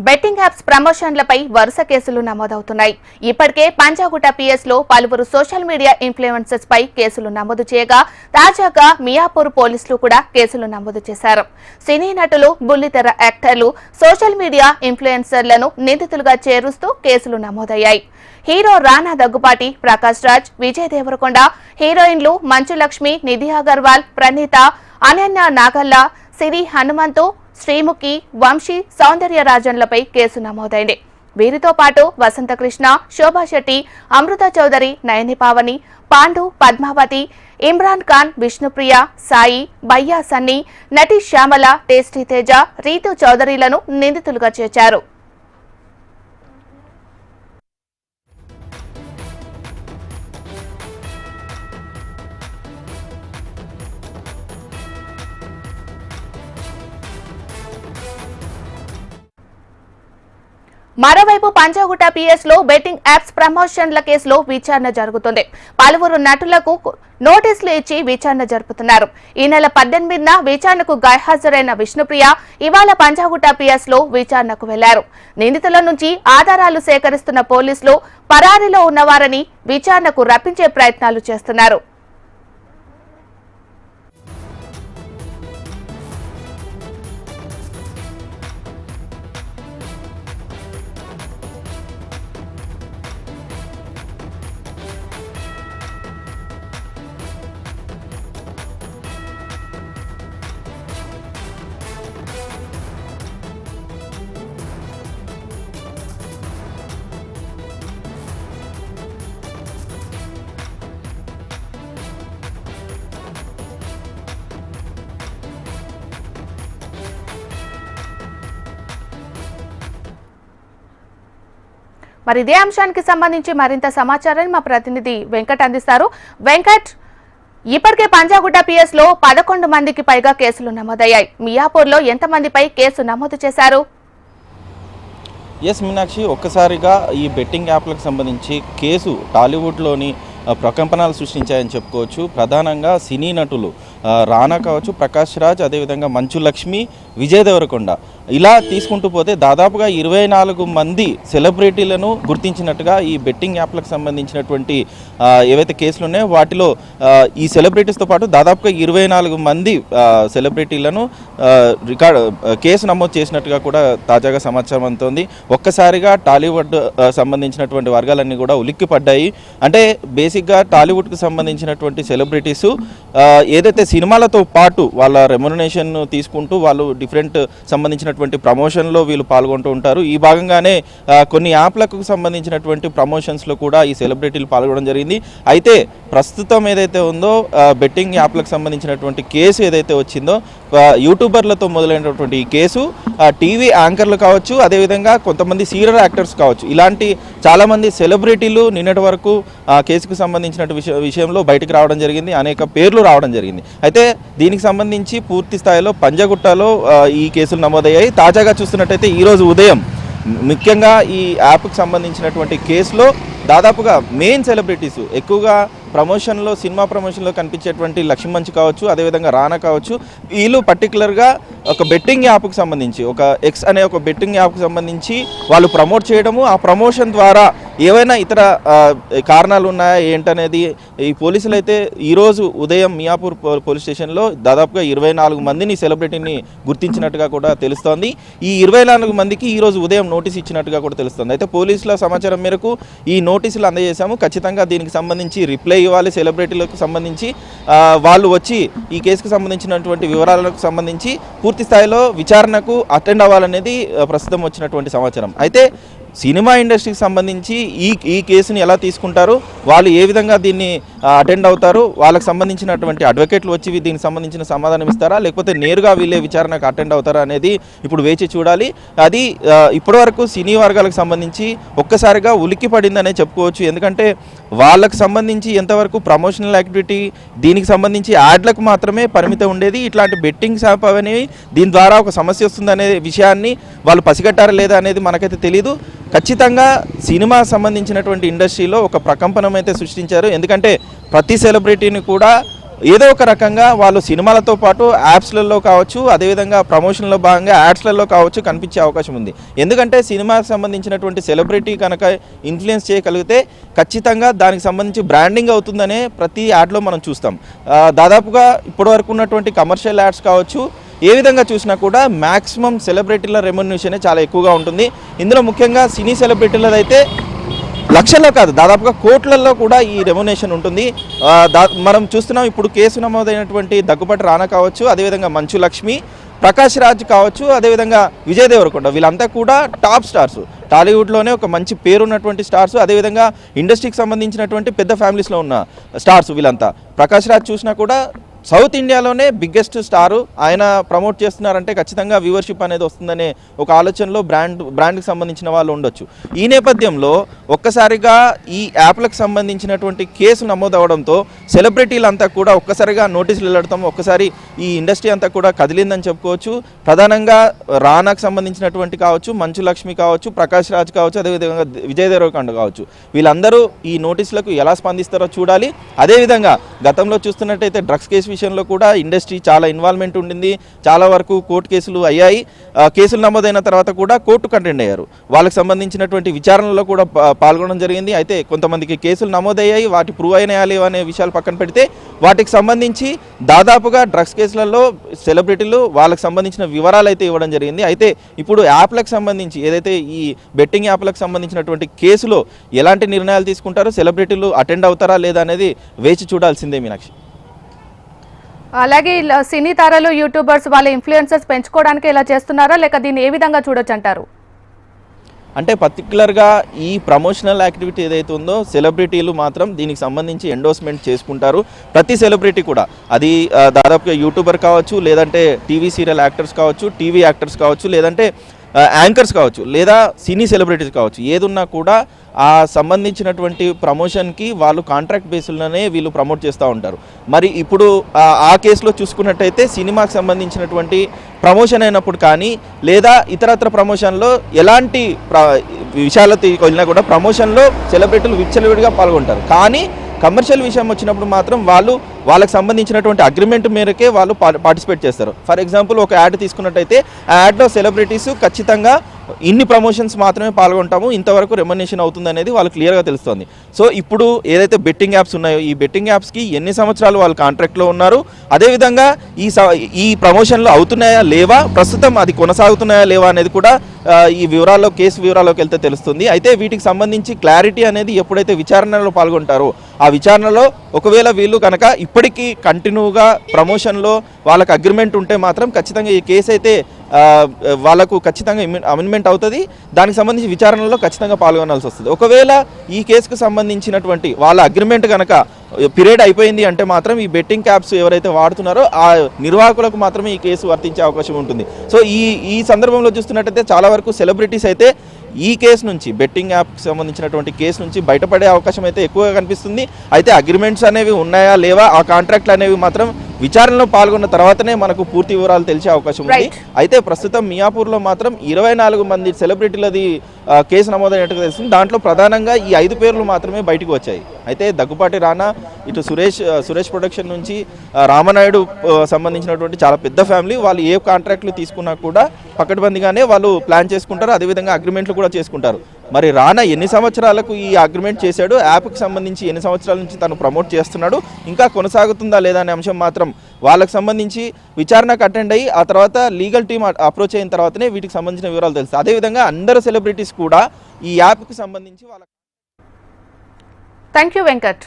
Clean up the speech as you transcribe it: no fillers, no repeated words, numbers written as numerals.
Betting apps ప్రమోషన్లపై వరుస కేసులు నమోదవుతున్నాయి. ఇప్పటికే పంజాగుట్ట పిఎస్ లో పలువురు సోషల్ మీడియా ఇన్ఫ్లుయెన్సర్స్ పై కేసులు నమోదు చేయగా తాజాగా మియాపూర్ పోలీసులు కూడా కేసులు నమోదు చేశారు. సినీ నటులు, బుల్లితెర యాక్టర్లు, సోషల్ మీడియా ఇన్ఫ్లుయెన్సర్లను నిందితులుగా చేరుస్తూ కేసులు నమోదయ్యాయి. హీరో రానా దగ్గుపాటి, ప్రకాష్ రాజ్, విజయ్ దేవరకొండ, హీరోయిన్లు మంచు లక్ష్మి, నిధి అగర్వాల్, ప్రణీత, అనన్య నాగల్ల, సిరి హనుమంతు, శ్రీముఖి, వంశీ, సౌందర్యరాజన్లపై కేసు నమోదైంది. వీరితో పాటు వసంతకృష్ణ, శోభా శెట్టి, అమృత చౌదరి, నయని పావని, పాండు, పద్మావతి, ఇమ్రాన్ ఖాన్, విష్ణుప్రియ, సాయి, బయ్యా సన్నీ, నటి శ్యామల, టేస్టీ తేజ, రీతు చౌదరిలను నిందితులుగా చేర్చారు. మరోవైపు పంజాగుట్ట పిఎస్ లో బెట్టింగ్ యాప్స్ ప్రమోషన్ల కేసులో విచారణ జరుగుతుంది. పలువురు నటులకు నోటీసులు ఇచ్చి విచారణ జరుపుతున్నారు. ఈ నెల 18న విచారణకు గైహాజరైన విష్ణుప్రియ ఇవాళ పంజాగుట్ట పిఎస్ లో విచారణకు వెళ్లారు. నిందితుల నుంచి ఆధారాలు సేకరిస్తున్న పోలీసులు పరారీలో ఉన్నవారని విచారణకు రప్పించే ప్రయత్నాలు చేస్తున్నారు. మరి ఇదే అంశానికి సంబంధించి మరింత సమాచారాన్ని మా ప్రతినిధి వెంకట్ అందిస్తారు. వెంకట్, ఇప్పటికే పంజాగుట్ట పిఎస్ లో 11 మందికి పైగా కేసులు నమోదయ్యాయి. మియాపూర్ లో ఎంతమందిపై కేసు నమోదు చేశారు? ఎస్ మీనాక్షి, ఒక్కసారిగా ఈ బెట్టింగ్ యాప్లకు సంబంధించి కేసు టాలీవుడ్లోని ప్రకంపనలు సృష్టించాయని చెప్పుకోవచ్చు. ప్రధానంగా సినీ నటులు రానా కావచ్చు, ప్రకాష్ రాజ్, అదేవిధంగా మంచు లక్ష్మి, విజయ్ దేవరకొండ, ఇలా తీసుకుంటూ పోతే దాదాపుగా 24 మంది సెలబ్రిటీలను గుర్తించినట్టుగా ఈ బెట్టింగ్ యాప్లకు సంబంధించినటువంటి ఏవైతే కేసులు ఉన్నాయో వాటిలో ఈ సెలబ్రిటీస్తో పాటు దాదాపుగా 24 మంది సెలబ్రిటీలను కేసు నమోదు చేసినట్టుగా కూడా తాజాగా సమాచారం అందుతోంది. ఒక్కసారిగా టాలీవుడ్ సంబంధించినటువంటి వర్గాలన్నీ కూడా ఉలిక్కిపడ్డాయి. అంటే బేసిక్గా టాలీవుడ్కి సంబంధించినటువంటి సెలబ్రిటీస్ ఏదైతే సినిమాలతో పాటు వాళ్ళ రెమ్యునరేషన్ తీసుకుంటూ వాళ్ళు డిఫరెంట్ సంబంధించినటువంటి ప్రమోషన్లో వీళ్ళు పాల్గొంటూ ఉంటారు. ఈ భాగంగానే కొన్ని యాప్లకు సంబంధించినటువంటి ప్రమోషన్స్లో కూడా ఈ సెలబ్రిటీలు పాల్గొనడం జరిగింది. అయితే ప్రస్తుతం ఏదైతే ఉందో బెట్టింగ్ యాప్లకు సంబంధించినటువంటి కేసు ఏదైతే వచ్చిందో యూట్యూబర్లతో మొదలైనటువంటి ఈ కేసు టీవీ యాంకర్లు కావచ్చు, అదేవిధంగా కొంతమంది సీరియల్ యాక్టర్స్ కావచ్చు, ఇలాంటి చాలామంది సెలబ్రిటీలు నిన్నటి వరకు కేసుకు సంబంధించిన విషయంలో బయటకు రావడం జరిగింది. అనేక పేర్లు రావడం జరిగింది. అయితే దీనికి సంబంధించి పూర్తి స్థాయిలో పంజాగుట్టలో ఈ కేసులు నమోదయ్యాయి. తాజాగా చూస్తున్నట్టయితే ఈరోజు ఉదయం ముఖ్యంగా ఈ యాప్కి సంబంధించినటువంటి కేసులో దాదాపుగా మెయిన్ సెలబ్రిటీస్ ఎక్కువగా ప్రమోషన్లో, సినిమా ప్రమోషన్లో కనిపించేటువంటి లక్ష్మణ్ కావచ్చు, అదేవిధంగా రానా కావచ్చు, వీళ్ళు పర్టికులర్గా ఒక బెట్టింగ్ యాప్కి సంబంధించి ఒక ఎక్స్ అనే ఒక బెట్టింగ్ యాప్కి సంబంధించి వాళ్ళు ప్రమోట్ చేయడము, ఆ ప్రమోషన్ ద్వారా ఏవైనా ఇతర కారణాలు ఉన్నాయా ఏంటనేది ఈ పోలీసులు అయితే ఈరోజు ఉదయం మియాపూర్ పోలీస్ స్టేషన్లో దాదాపుగా 24 మందిని సెలబ్రిటీని గుర్తించినట్టుగా కూడా తెలుస్తోంది. ఈ 24 మందికి ఈరోజు ఉదయం నోటీస్ ఇచ్చినట్టుగా కూడా తెలుస్తుంది. అయితే పోలీసుల సమాచారం మేరకు ఈ నోటీసులు అందజేశాము. ఖచ్చితంగా దీనికి సంబంధించి రిప్లై ఇవ్వాలి. సెలబ్రిటీలకు సంబంధించి వాళ్ళు వచ్చి ఈ కేసుకు సంబంధించినటువంటి వివరాలకు సంబంధించి పూర్తి స్థాయిలో విచారణకు అటెండ్ అవ్వాలనేది ప్రస్తుతం వచ్చినటువంటి సమాచారం. అయితే సినిమా ఇండస్ట్రీకి సంబంధించి ఈ కేసుని ఎలా తీసుకుంటారు, వాళ్ళు ఏ విధంగా దీన్ని అటెండ్ అవుతారు, వాళ్ళకి సంబంధించినటువంటి అడ్వకేట్లు వచ్చి దీనికి సంబంధించిన సమాధానం ఇస్తారా, లేకపోతే నేరుగా వీళ్ళే విచారణకు అటెండ్ అవుతారా అనేది ఇప్పుడు వేచి చూడాలి. అది ఇప్పటివరకు సినీ వర్గాలకు సంబంధించి ఒక్కసారిగా ఉలిక్కి పడిందనే చెప్పుకోవచ్చు. ఎందుకంటే వాళ్ళకు సంబంధించి ఎంతవరకు ప్రమోషనల్ యాక్టివిటీ, దీనికి సంబంధించి యాడ్లకు మాత్రమే పరిమితం ఉండేది. ఇట్లాంటి బెట్టింగ్ యాప్ అనేవి దీని ద్వారా ఒక సమస్య వస్తుందనే విషయాన్ని వాళ్ళు పసిగట్టారా లేదా అనేది మనకైతే తెలియదు. ఖచ్చితంగా సినిమా సంబంధించినటువంటి ఇండస్ట్రీలో ఒక ప్రకంపనం అయితే సృష్టించారు. ఎందుకంటే ప్రతి సెలబ్రిటీని కూడా ఏదో ఒక రకంగా వాళ్ళు సినిమాలతో పాటు యాప్స్లలో కావచ్చు, అదేవిధంగా ప్రమోషన్లో భాగంగా యాడ్స్లలో కావచ్చు కనిపించే అవకాశం ఉంది. ఎందుకంటే సినిమాకి సంబంధించినటువంటి సెలబ్రిటీ కనుక ఇన్ఫ్లుయెన్స్ చేయగలిగితే ఖచ్చితంగా దానికి సంబంధించి బ్రాండింగ్ అవుతుందనే ప్రతి యాడ్లో మనం చూస్తాం. దాదాపుగా ఇప్పటివరకు ఉన్నటువంటి కమర్షియల్ యాడ్స్ కావచ్చు, ఏ విధంగా చూసినా కూడా మ్యాక్సిమం సెలబ్రిటీల రెమ్యునరేషనే చాలా ఎక్కువగా ఉంటుంది. ఇందులో ముఖ్యంగా సినీ సెలబ్రిటీలదైతే లక్షల్లో కాదు, దాదాపుగా కోట్లల్లో కూడా ఈ రెమ్యునరేషన్ ఉంటుంది. మనం చూస్తున్నాం ఇప్పుడు కేసు నమోదైనటువంటి దగ్గుబాటి రానా కావచ్చు, అదేవిధంగా మంచు లక్ష్మి, ప్రకాష్ రాజ్ కావచ్చు, అదేవిధంగా విజయ్ దేవరకొండ, వీళ్ళంతా కూడా టాప్ స్టార్స్, టాలీవుడ్లోనే ఒక మంచి పేరున్నటువంటి స్టార్స్, అదేవిధంగా ఇండస్ట్రీకి సంబంధించినటువంటి పెద్ద ఫ్యామిలీస్లో ఉన్న స్టార్స్ వీళ్ళంతా. ప్రకాష్ రాజ్ చూసినా కూడా సౌత్ ఇండియాలోనే బిగ్గెస్ట్ స్టారు, ఆయన ప్రమోట్ చేస్తున్నారంటే ఖచ్చితంగా వ్యూవర్షిప్ అనేది వస్తుందనే ఒక ఆలోచనలో బ్రాండ్కి సంబంధించిన వాళ్ళు ఉండొచ్చు. ఈ నేపథ్యంలో ఒక్కసారిగా ఈ యాప్లకు సంబంధించినటువంటి కేసు నమోదవడంతో సెలబ్రిటీలంతా కూడా ఒక్కసారిగా నోటీసులు వెళ్ళడం, ఒక్కసారి ఈ ఇండస్ట్రీ అంతా కూడా కదిలిందని చెప్పుకోవచ్చు. ప్రధానంగా రానాకు సంబంధించినటువంటి కావచ్చు, మంచు లక్ష్మి కావచ్చు, ప్రకాష్ రాజ్ కావచ్చు, అదేవిధంగా విజయ్ దేవరకొండ కావచ్చు, వీళ్ళందరూ ఈ నోటీసులకు ఎలా స్పందిస్తారో చూడాలి. అదేవిధంగా గతంలో చూస్తున్నట్టయితే డ్రగ్స్ కేసు విషయంలో కూడా ఇండస్ట్రీ చాలా ఇన్వాల్వ్మెంట్ ఉండింది. చాలా వరకు కోర్టు కేసులు అయ్యాయి. కేసులు నమోదైన తర్వాత కూడా కోర్టు కంటెండ్ అయ్యారు. వాళ్ళకి సంబంధించినటువంటి విచారణలో కూడా పాల్గొనడం జరిగింది. అయితే కొంతమందికి కేసులు నమోదయ్యాయి, వాటి ప్రూవ్ అయినాయా లేవా అనే విషయాలు పక్కన పెడితే వాటికి సంబంధించి దాదాపుగా డ్రగ్స్ కేసులలో సెలబ్రిటీలు వాళ్ళకి సంబంధించిన వివరాలు అయితే ఇవ్వడం జరిగింది. అయితే ఇప్పుడు యాప్లకు సంబంధించి ఏదైతే ఈ బెట్టింగ్ యాప్లకు సంబంధించినటువంటి కేసులో ఎలాంటి నిర్ణయాలు తీసుకుంటారో, సెలబ్రిటీలు అటెండ్ అవుతారా లేదా అనేది వేచి చూడాల్సిందే మీనాక్షి. అలాగే సినీ తారలు, యూట్యూబర్స్ వాళ్ళ ఇన్ఫ్లుయెన్సెస్ పెంచుకోవడానికి ఇలా చేస్తున్నారా, లేక దీన్ని ఏ విధంగా చూడొచ్చు అంటారు? అంటే పర్టికులర్గా ఈ ప్రమోషనల్ యాక్టివిటీ ఏదైతే ఉందో సెలబ్రిటీలు మాత్రం దీనికి సంబంధించి ఎండోర్స్మెంట్ చేసుకుంటారు. ప్రతి సెలబ్రిటీ కూడా, అది దాదాపుగా యూట్యూబర్ కావచ్చు, లేదంటే టీవీ సీరియల్ యాక్టర్స్ కావచ్చు, టీవీ యాక్టర్స్ కావచ్చు, లేదంటే యాంకర్స్ కావచ్చు, లేదా సినీ సెలబ్రిటీస్ కావచ్చు, ఏదున్నా కూడా ఆ సంబంధించినటువంటి ప్రమోషన్కి వాళ్ళు కాంట్రాక్ట్ బేస్లోనే వీళ్ళు ప్రమోట్ చేస్తూ ఉంటారు. మరి ఇప్పుడు ఆ కేసులో చూసుకున్నట్టయితే సినిమాకి సంబంధించినటువంటి ప్రమోషన్ అయినప్పుడు కానీ, లేదా ఇతరత్ర ప్రమోషన్లో ఎలాంటి విషయాలతో వెళ్ళినా కూడా ప్రమోషన్లో సెలబ్రిటీలు విచ్చలవిడిగా పాల్గొంటారు. కానీ కమర్షియల్ విషయం వచ్చినప్పుడు మాత్రం వాళ్ళకి సంబంధించినటువంటి అగ్రిమెంట్ మేరకే వాళ్ళు పార్టిసిపేట్ చేస్తారు. ఫర్ ఎగ్జాంపుల్ ఒక యాడ్ తీసుకున్నట్టయితే ఆ యాడ్లో సెలబ్రిటీస్ ఖచ్చితంగా ఇన్ని ప్రమోషన్స్ మాత్రమే పాల్గొంటాము, ఇంతవరకు రెమ్యునరేషన్ అవుతుంది అనేది వాళ్ళకి క్లియర్గా తెలుస్తుంది. సో ఇప్పుడు ఏదైతే బెట్టింగ్ యాప్స్ ఉన్నాయో ఈ బెట్టింగ్ యాప్స్కి ఎన్ని సంవత్సరాలు వాళ్ళు కాంట్రాక్ట్లో ఉన్నారు, అదేవిధంగా ఈ ప్రమోషన్లు అవుతున్నాయా లేవా, ప్రస్తుతం అది కొనసాగుతున్నాయా లేవా అనేది కూడా ఈ వివరాల్లో, కేసు వివరాల్లోకి వెళ్తే తెలుస్తుంది. అయితే వీటికి సంబంధించి క్లారిటీ అనేది ఎప్పుడైతే విచారణలో పాల్గొంటారో ఆ విచారణలో ఒకవేళ వీళ్ళు కనుక ఇప్పటికీ కంటిన్యూగా ప్రమోషన్లో వాళ్ళకి అగ్రిమెంట్ ఉంటే మాత్రం ఖచ్చితంగా ఈ కేసు అయితే వాళ్ళకు ఖచ్చితంగా అమెండ్మెంట్ అవుతుంది. దానికి సంబంధించి విచారణలో ఖచ్చితంగా పాల్గొనాల్సి వస్తుంది. ఒకవేళ ఈ కేసుకు సంబంధించినటువంటి వాళ్ళ అగ్రిమెంట్ కనుక పీరియడ్ అయిపోయింది అంటే మాత్రం ఈ బెట్టింగ్ యాప్స్ ఎవరైతే వాడుతున్నారో ఆ నిర్వాహకులకు మాత్రమే ఈ కేసు వర్తించే అవకాశం ఉంటుంది. సో ఈ సందర్భంలో చూస్తున్నట్టయితే చాలా వరకు సెలబ్రిటీస్ అయితే ఈ కేసు నుంచి, బెట్టింగ్ యాప్కి సంబంధించినటువంటి కేసు నుంచి బయటపడే అవకాశం అయితే ఎక్కువగా కనిపిస్తుంది. అయితే అగ్రిమెంట్స్ అనేవి ఉన్నాయా లేవా, ఆ కాంట్రాక్ట్లు అనేవి మాత్రం విచారణలో పాల్గొన్న తర్వాతనే మనకు పూర్తి వివరాలు తెలిసే అవకాశం ఉంది. అయితే ప్రస్తుతం మియాపూర్లో మాత్రం 24 మంది సెలబ్రిటీలది కేసు నమోదైనట్టుగా తెలుస్తుంది. దాంట్లో ప్రధానంగా ఈ 5 పేర్లు మాత్రమే బయటకు వచ్చాయి. అయితే దగ్గుపాటి రానా, ఇటు సురేష్ ప్రొడక్షన్ నుంచి రామనాయుడు సంబంధించినటువంటి చాలా పెద్ద ఫ్యామిలీ, వాళ్ళు ఏ కాంట్రాక్ట్లు తీసుకున్నా కూడా పకడ్బందీగానే వాళ్ళు ప్లాన్ చేసుకుంటారు, అదేవిధంగా అగ్రిమెంట్లు కూడా చేసుకుంటారు. మరి రానా ఎన్ని సంవత్సరాలకు ఈ అగ్రిమెంట్ చేశాడు, యాప్కి సంబంధించి ఎన్ని సంవత్సరాల నుంచి తను ప్రమోట్ చేస్తున్నాడు, ఇంకా కొనసాగుతుందా లేదా అనే అంశం మాత్రం వాళ్ళకి సంబంధించి విచారణకు అటెండ్ అయ్యి ఆ తర్వాత లీగల్ టీమ్ అప్రోచ్ అయిన తర్వాతనే వీటికి సంబంధించిన వివరాలు తెలుస్తాయి. అదేవిధంగా అందరు సెలబ్రిటీస్ కూడా ఈ యాప్కి సంబంధించి థ్యాంక్ యూ వెంకట్.